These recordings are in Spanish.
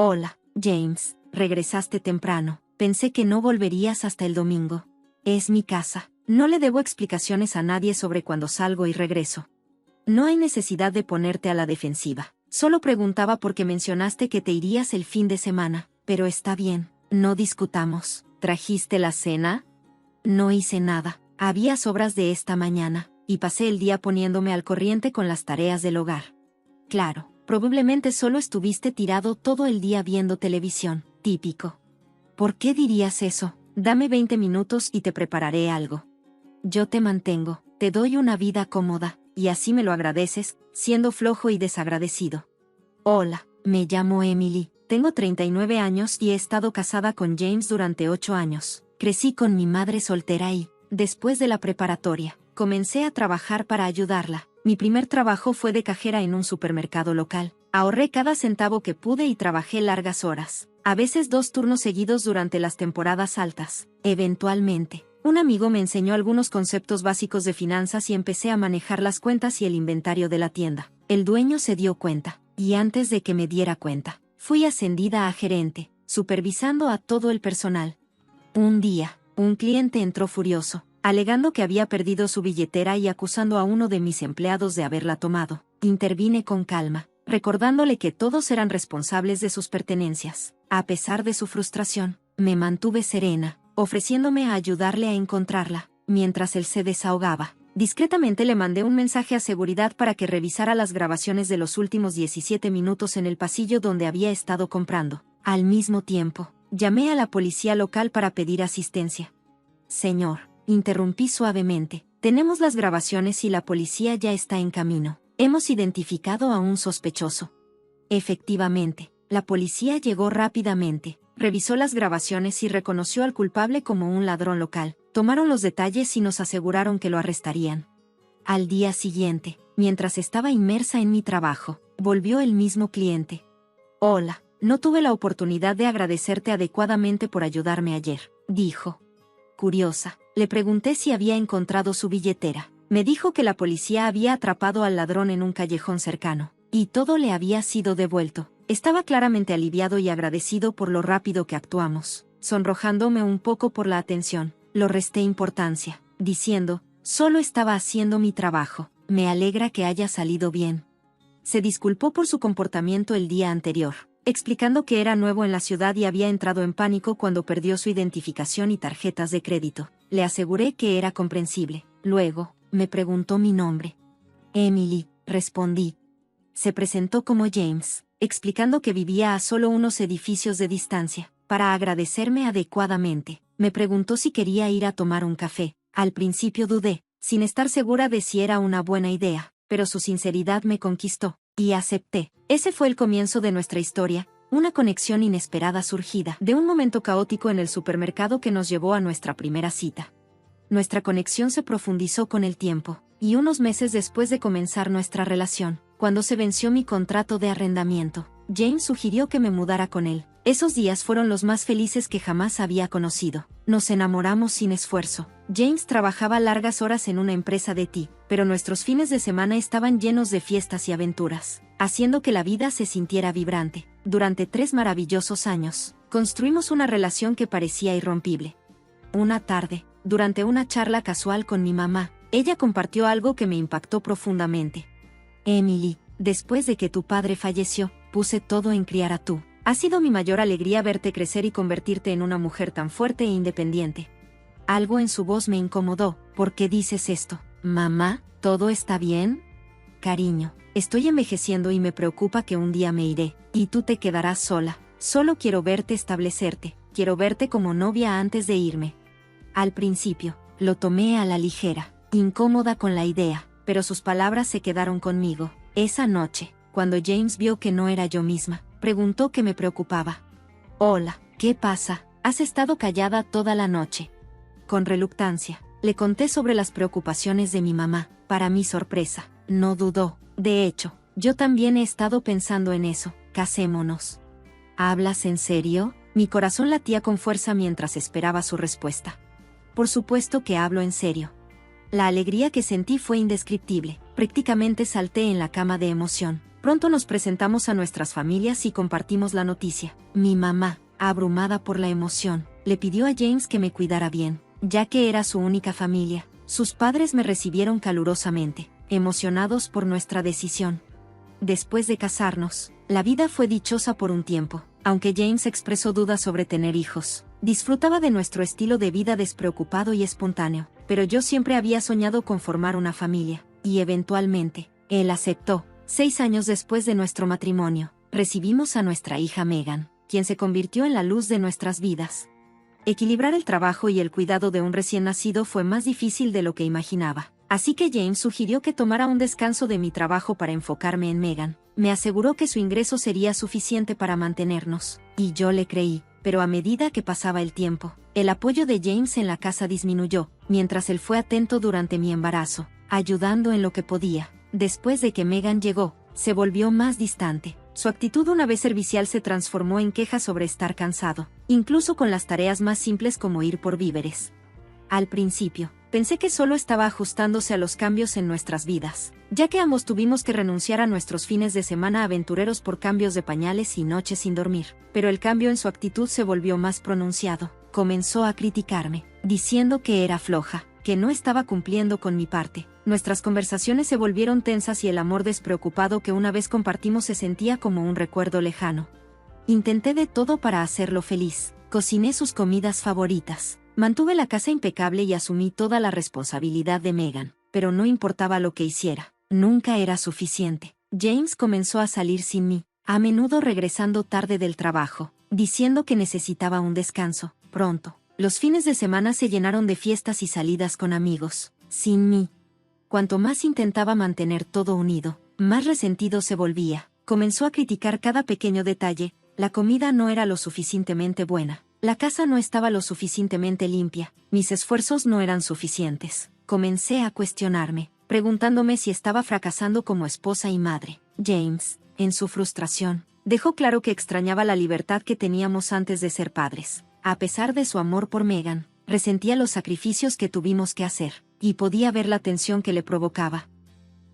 Hola, James, regresaste temprano. Pensé que no volverías hasta el domingo. Es mi casa. No le debo explicaciones a nadie sobre cuándo salgo y regreso. No hay necesidad de ponerte a la defensiva. Solo preguntaba porque mencionaste que te irías el fin de semana, pero está bien, no discutamos. ¿Trajiste la cena? No hice nada. Había sobras de esta mañana, y pasé el día poniéndome al corriente con las tareas del hogar. Claro, probablemente solo estuviste tirado todo el día viendo televisión, típico. ¿Por qué dirías eso? Dame 20 minutos y te prepararé algo. Yo te mantengo, te doy una vida cómoda, y así me lo agradeces, siendo flojo y desagradecido. Hola, me llamo Emily, tengo 39 años y he estado casada con James durante 8 años. Crecí con mi madre soltera y, después de la preparatoria, comencé a trabajar para ayudarla. Mi primer trabajo fue de cajera en un supermercado local. Ahorré cada centavo que pude y trabajé largas horas, a veces 2 turnos seguidos durante las temporadas altas. Eventualmente, un amigo me enseñó algunos conceptos básicos de finanzas y empecé a manejar las cuentas y el inventario de la tienda. El dueño se dio cuenta, y antes de que me diera cuenta, fui ascendida a gerente, supervisando a todo el personal. Un día, un cliente entró furioso, alegando que había perdido su billetera y acusando a uno de mis empleados de haberla tomado. Intervine con calma, recordándole que todos eran responsables de sus pertenencias. A pesar de su frustración, me mantuve serena, ofreciéndome a ayudarle a encontrarla. Mientras él se desahogaba, discretamente le mandé un mensaje a seguridad para que revisara las grabaciones de los últimos 17 minutos en el pasillo donde había estado comprando. Al mismo tiempo, llamé a la policía local para pedir asistencia. Señor, interrumpí suavemente, tenemos las grabaciones y la policía ya está en camino. Hemos identificado a un sospechoso. Efectivamente, la policía llegó rápidamente, revisó las grabaciones y reconoció al culpable como un ladrón local. Tomaron los detalles y nos aseguraron que lo arrestarían. Al día siguiente, mientras estaba inmersa en mi trabajo, volvió el mismo cliente. Hola, no tuve la oportunidad de agradecerte adecuadamente por ayudarme ayer, dijo. Curiosa, le pregunté si había encontrado su billetera. Me dijo que la policía había atrapado al ladrón en un callejón cercano, y todo le había sido devuelto. Estaba claramente aliviado y agradecido por lo rápido que actuamos. Sonrojándome un poco por la atención, lo resté importancia, diciendo, solo estaba haciendo mi trabajo. Me alegra que haya salido bien. Se disculpó por su comportamiento el día anterior, explicando que era nuevo en la ciudad y había entrado en pánico cuando perdió su identificación y tarjetas de crédito. Le aseguré que era comprensible. Luego, me preguntó mi nombre. Emily, respondí. Se presentó como James, explicando que vivía a solo unos edificios de distancia. Para agradecerme adecuadamente, me preguntó si quería ir a tomar un café. Al principio dudé, sin estar segura de si era una buena idea, pero su sinceridad me conquistó, y acepté. Ese fue el comienzo de nuestra historia, una conexión inesperada surgida de un momento caótico en el supermercado que nos llevó a nuestra primera cita. Nuestra conexión se profundizó con el tiempo, y unos meses después de comenzar nuestra relación, cuando se venció mi contrato de arrendamiento, James sugirió que me mudara con él. Esos días fueron los más felices que jamás había conocido. Nos enamoramos sin esfuerzo. James trabajaba largas horas en una empresa de té, pero nuestros fines de semana estaban llenos de fiestas y aventuras, haciendo que la vida se sintiera vibrante. Durante 3 maravillosos años, construimos una relación que parecía irrompible. Una tarde, durante una charla casual con mi mamá, ella compartió algo que me impactó profundamente. Emily, después de que tu padre falleció, puse todo en criar a tú. Ha sido mi mayor alegría verte crecer y convertirte en una mujer tan fuerte e independiente. Algo en su voz me incomodó. ¿Por qué dices esto? Mamá, ¿todo está bien? Cariño, estoy envejeciendo y me preocupa que un día me iré, y tú te quedarás sola. Solo quiero verte establecerte, quiero verte como novia antes de irme. Al principio, lo tomé a la ligera, incómoda con la idea, pero sus palabras se quedaron conmigo. Esa noche, cuando James vio que no era yo misma, preguntó qué me preocupaba. Hola, ¿qué pasa? Has estado callada toda la noche. Con reluctancia, le conté sobre las preocupaciones de mi mamá. Para mi sorpresa, no dudó. De hecho, yo también he estado pensando en eso. Casémonos. ¿Hablas en serio? Mi corazón latía con fuerza mientras esperaba su respuesta. Por supuesto que hablo en serio. La alegría que sentí fue indescriptible. Prácticamente salté en la cama de emoción. Pronto nos presentamos a nuestras familias y compartimos la noticia. Mi mamá, abrumada por la emoción, le pidió a James que me cuidara bien, ya que era su única familia. Sus padres me recibieron calurosamente, emocionados por nuestra decisión. Después de casarnos, la vida fue dichosa por un tiempo, aunque James expresó dudas sobre tener hijos. Disfrutaba de nuestro estilo de vida despreocupado y espontáneo, pero yo siempre había soñado con formar una familia, y eventualmente, él aceptó. 6 años después de nuestro matrimonio, recibimos a nuestra hija Megan, quien se convirtió en la luz de nuestras vidas. Equilibrar el trabajo y el cuidado de un recién nacido fue más difícil de lo que imaginaba, así que James sugirió que tomara un descanso de mi trabajo para enfocarme en Megan. Me aseguró que su ingreso sería suficiente para mantenernos, y yo le creí, pero a medida que pasaba el tiempo, el apoyo de James en la casa disminuyó, mientras él fue atento durante mi embarazo, ayudando en lo que podía. Después de que Megan llegó, se volvió más distante. Su actitud una vez servicial se transformó en quejas sobre estar cansado, incluso con las tareas más simples como ir por víveres. Al principio, pensé que solo estaba ajustándose a los cambios en nuestras vidas, ya que ambos tuvimos que renunciar a nuestros fines de semana aventureros por cambios de pañales y noches sin dormir. Pero el cambio en su actitud se volvió más pronunciado. Comenzó a criticarme, diciendo que era floja, que no estaba cumpliendo con mi parte. Nuestras conversaciones se volvieron tensas y el amor despreocupado que una vez compartimos se sentía como un recuerdo lejano. Intenté de todo para hacerlo feliz. Cociné sus comidas favoritas. Mantuve la casa impecable y asumí toda la responsabilidad de Megan, pero no importaba lo que hiciera, nunca era suficiente. James comenzó a salir sin mí, a menudo regresando tarde del trabajo, diciendo que necesitaba un descanso, pronto. Los fines de semana se llenaron de fiestas y salidas con amigos, sin mí. Cuanto más intentaba mantener todo unido, más resentido se volvía. Comenzó a criticar cada pequeño detalle. La comida no era lo suficientemente buena. La casa no estaba lo suficientemente limpia. Mis esfuerzos no eran suficientes. Comencé a cuestionarme, preguntándome si estaba fracasando como esposa y madre. James, en su frustración, dejó claro que extrañaba la libertad que teníamos antes de ser padres. A pesar de su amor por Megan, resentía los sacrificios que tuvimos que hacer, y podía ver la tensión que le provocaba.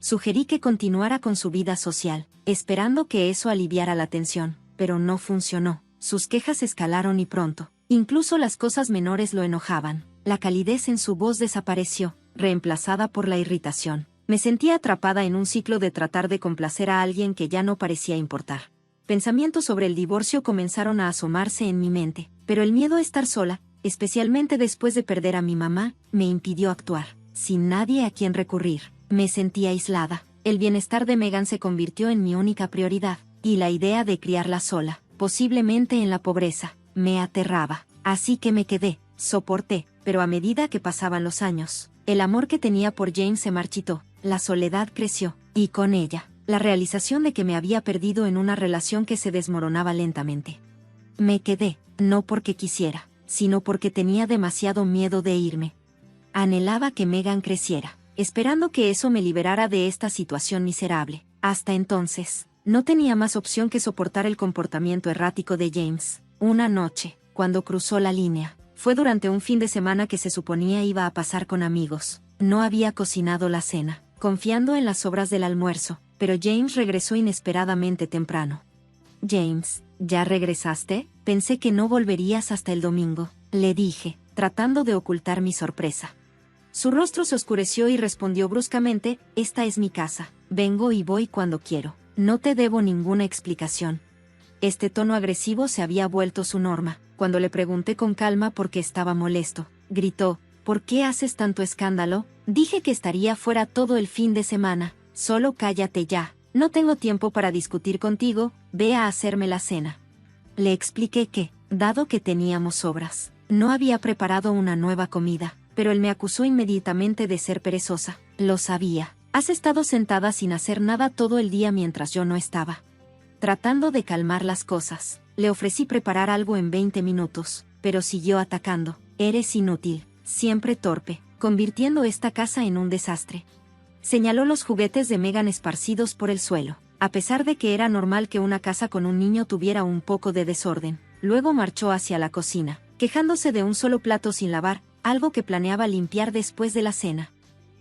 Sugerí que continuara con su vida social, esperando que eso aliviara la tensión, pero no funcionó. Sus quejas escalaron y pronto, incluso las cosas menores lo enojaban. La calidez en su voz desapareció, reemplazada por la irritación. Me sentía atrapada en un ciclo de tratar de complacer a alguien que ya no parecía importar. Pensamientos sobre el divorcio comenzaron a asomarse en mi mente, pero el miedo a estar sola, especialmente después de perder a mi mamá, me impidió actuar. Sin nadie a quien recurrir, me sentía aislada. El bienestar de Megan se convirtió en mi única prioridad, y la idea de criarla sola, posiblemente en la pobreza, me aterraba. Así que me quedé, soporté, pero a medida que pasaban los años, el amor que tenía por James se marchitó, la soledad creció, y con ella, la realización de que me había perdido en una relación que se desmoronaba lentamente. Me quedé, no porque quisiera, sino porque tenía demasiado miedo de irme. Anhelaba que Megan creciera, esperando que eso me liberara de esta situación miserable. Hasta entonces, no tenía más opción que soportar el comportamiento errático de James. Una noche, cuando cruzó la línea, fue durante un fin de semana que se suponía iba a pasar con amigos. No había cocinado la cena, confiando en las sobras del almuerzo, pero James regresó inesperadamente temprano. James, ¿ya regresaste? Pensé que no volverías hasta el domingo, le dije, tratando de ocultar mi sorpresa. Su rostro se oscureció y respondió bruscamente, esta es mi casa, vengo y voy cuando quiero, no te debo ninguna explicación. Este tono agresivo se había vuelto su norma. Cuando le pregunté con calma por qué estaba molesto, gritó, ¿por qué haces tanto escándalo? Dije que estaría fuera todo el fin de semana, solo cállate ya, no tengo tiempo para discutir contigo, ve a hacerme la cena. Le expliqué que, dado que teníamos sobras, no había preparado una nueva comida, pero él me acusó inmediatamente de ser perezosa. Lo sabía. Has estado sentada sin hacer nada todo el día mientras yo no estaba. Tratando de calmar las cosas, le ofrecí preparar algo en 20 minutos, pero siguió atacando. Eres inútil, siempre torpe, convirtiendo esta casa en un desastre. Señaló los juguetes de Megan esparcidos por el suelo. A pesar de que era normal que una casa con un niño tuviera un poco de desorden, luego marchó hacia la cocina, quejándose de un solo plato sin lavar, algo que planeaba limpiar después de la cena.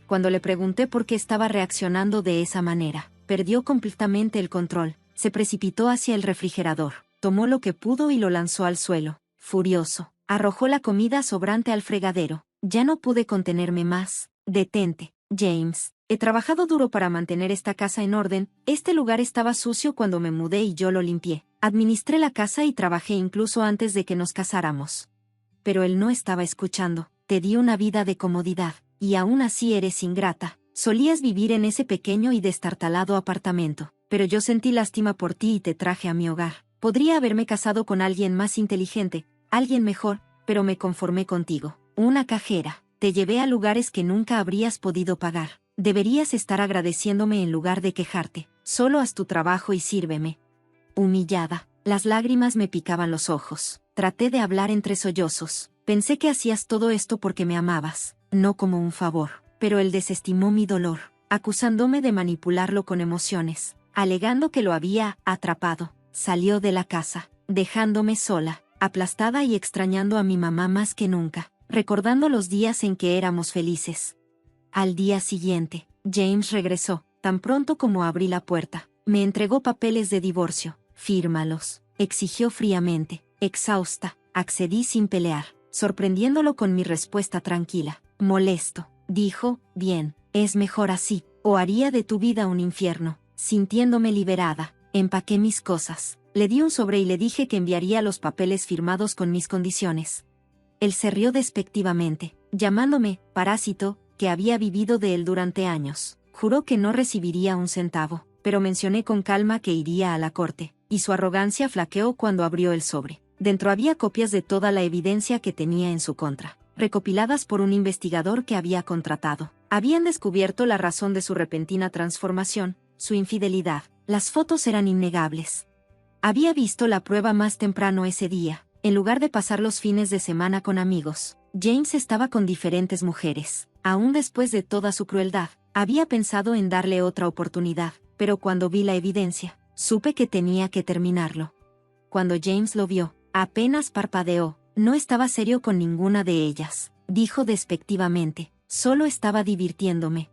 Cuando le pregunté por qué estaba reaccionando de esa manera, perdió completamente el control. Se precipitó hacia el refrigerador, tomó lo que pudo y lo lanzó al suelo. Furioso, arrojó la comida sobrante al fregadero. Ya no pude contenerme más. Detente, James. He trabajado duro para mantener esta casa en orden. Este lugar estaba sucio cuando me mudé y yo lo limpié. Administré la casa y trabajé incluso antes de que nos casáramos. Pero él no estaba escuchando. Te di una vida de comodidad, y aún así eres ingrata. Solías vivir en ese pequeño y destartalado apartamento, pero yo sentí lástima por ti y te traje a mi hogar. Podría haberme casado con alguien más inteligente, alguien mejor, pero me conformé contigo. Una cajera. Te llevé a lugares que nunca habrías podido pagar. Deberías estar agradeciéndome en lugar de quejarte. Solo haz tu trabajo y sírveme. Humillada, las lágrimas me picaban los ojos. Traté de hablar entre sollozos. Pensé que hacías todo esto porque me amabas, no como un favor. Pero él desestimó mi dolor, acusándome de manipularlo con emociones, alegando que lo había atrapado. Salió de la casa, dejándome sola, aplastada y extrañando a mi mamá más que nunca, recordando los días en que éramos felices. Al día siguiente, James regresó, tan pronto como abrí la puerta. Me entregó papeles de divorcio. Fírmalos, exigió fríamente. Exhausta, accedí sin pelear, sorprendiéndolo con mi respuesta tranquila. Molesto, dijo, bien, es mejor así, o haría de tu vida un infierno. Sintiéndome liberada, empaqué mis cosas, le di un sobre y le dije que enviaría los papeles firmados con mis condiciones. Él se rió despectivamente, llamándome parásito, que había vivido de él durante años. Juró que no recibiría un centavo, pero mencioné con calma que iría a la corte, y su arrogancia flaqueó cuando abrió el sobre. Dentro había copias de toda la evidencia que tenía en su contra, recopiladas por un investigador que había contratado. Habían descubierto la razón de su repentina transformación, su infidelidad. Las fotos eran innegables. Había visto la prueba más temprano ese día. En lugar de pasar los fines de semana con amigos, James estaba con diferentes mujeres. Aún después de toda su crueldad, había pensado en darle otra oportunidad, pero cuando vi la evidencia, supe que tenía que terminarlo. Cuando James lo vio, apenas parpadeó. No estaba serio con ninguna de ellas, dijo despectivamente. Solo estaba divirtiéndome.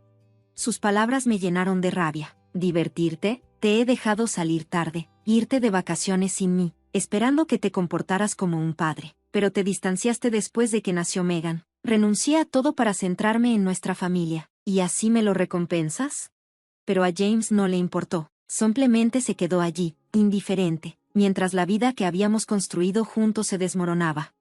Sus palabras me llenaron de rabia. ¿Divertirte? Te he dejado salir tarde, irte de vacaciones sin mí, esperando que te comportaras como un padre, pero te distanciaste después de que nació Megan. Renuncié a todo para centrarme en nuestra familia, ¿y así me lo recompensas? Pero a James no le importó, simplemente se quedó allí, indiferente, mientras la vida que habíamos construido juntos se desmoronaba.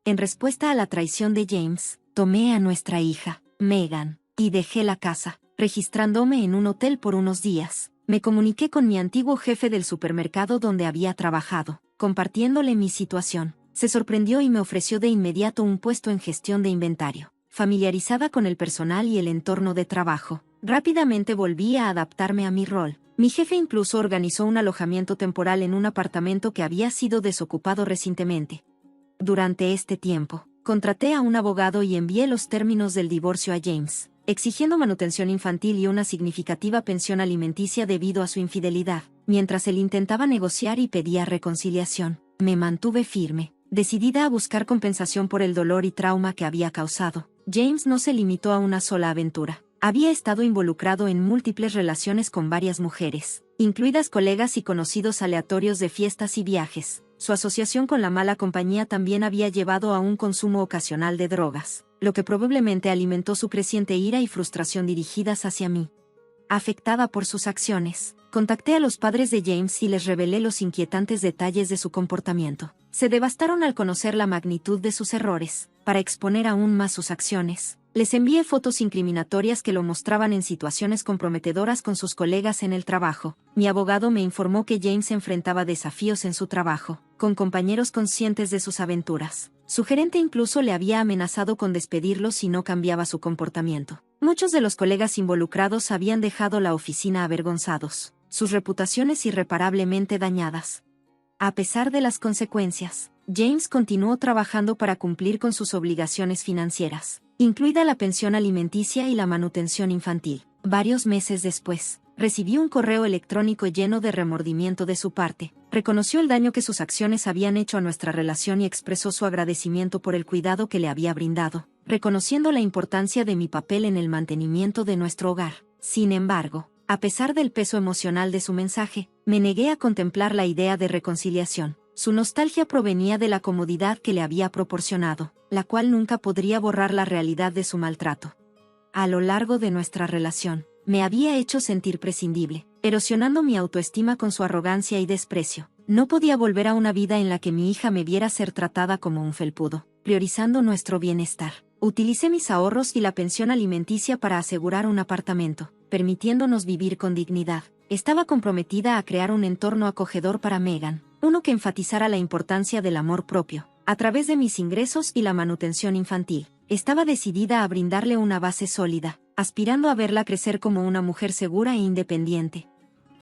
En respuesta a la traición de James, tomé a nuestra hija, Megan, y dejé la casa, registrándome en un hotel por unos días. Me comuniqué con mi antiguo jefe del supermercado donde había trabajado, compartiéndole mi situación. Se sorprendió y me ofreció de inmediato un puesto en gestión de inventario. Familiarizada con el personal y el entorno de trabajo, rápidamente volví a adaptarme a mi rol. Mi jefe incluso organizó un alojamiento temporal en un apartamento que había sido desocupado recientemente. Durante este tiempo, contraté a un abogado y envié los términos del divorcio a James, exigiendo manutención infantil y una significativa pensión alimenticia debido a su infidelidad. Mientras él intentaba negociar y pedía reconciliación, me mantuve firme, decidida a buscar compensación por el dolor y trauma que había causado. James no se limitó a una sola aventura. Había estado involucrado en múltiples relaciones con varias mujeres, incluidas colegas y conocidos aleatorios de fiestas y viajes. Su asociación con la mala compañía también había llevado a un consumo ocasional de drogas, lo que probablemente alimentó su creciente ira y frustración dirigidas hacia mí. Afectada por sus acciones, contacté a los padres de James y les revelé los inquietantes detalles de su comportamiento. Se devastaron al conocer la magnitud de sus errores. Para exponer aún más sus acciones, les envié fotos incriminatorias que lo mostraban en situaciones comprometedoras con sus colegas en el trabajo. Mi abogado me informó que James enfrentaba desafíos en su trabajo, con compañeros conscientes de sus aventuras. Su gerente incluso le había amenazado con despedirlo si no cambiaba su comportamiento. Muchos de los colegas involucrados habían dejado la oficina avergonzados, sus reputaciones irreparablemente dañadas. A pesar de las consecuencias, James continuó trabajando para cumplir con sus obligaciones financieras, incluida la pensión alimenticia y la manutención infantil. Varios meses después, recibí un correo electrónico lleno de remordimiento de su parte. Reconoció el daño que sus acciones habían hecho a nuestra relación y expresó su agradecimiento por el cuidado que le había brindado, reconociendo la importancia de mi papel en el mantenimiento de nuestro hogar. Sin embargo, A pesar del peso emocional de su mensaje, me negué a contemplar la idea de reconciliación. Su nostalgia provenía de la comodidad que le había proporcionado, la cual nunca podría borrar la realidad de su maltrato. A lo largo de nuestra relación, me había hecho sentir prescindible, erosionando mi autoestima con su arrogancia y desprecio. No podía volver a una vida en la que mi hija me viera ser tratada como un felpudo, priorizando nuestro bienestar. Utilicé mis ahorros y la pensión alimenticia para asegurar un apartamento, permitiéndonos vivir con dignidad. Estaba comprometida a crear un entorno acogedor para Megan, uno que enfatizara la importancia del amor propio, a través de mis ingresos y la manutención infantil. Estaba decidida a brindarle una base sólida, aspirando a verla crecer como una mujer segura e independiente.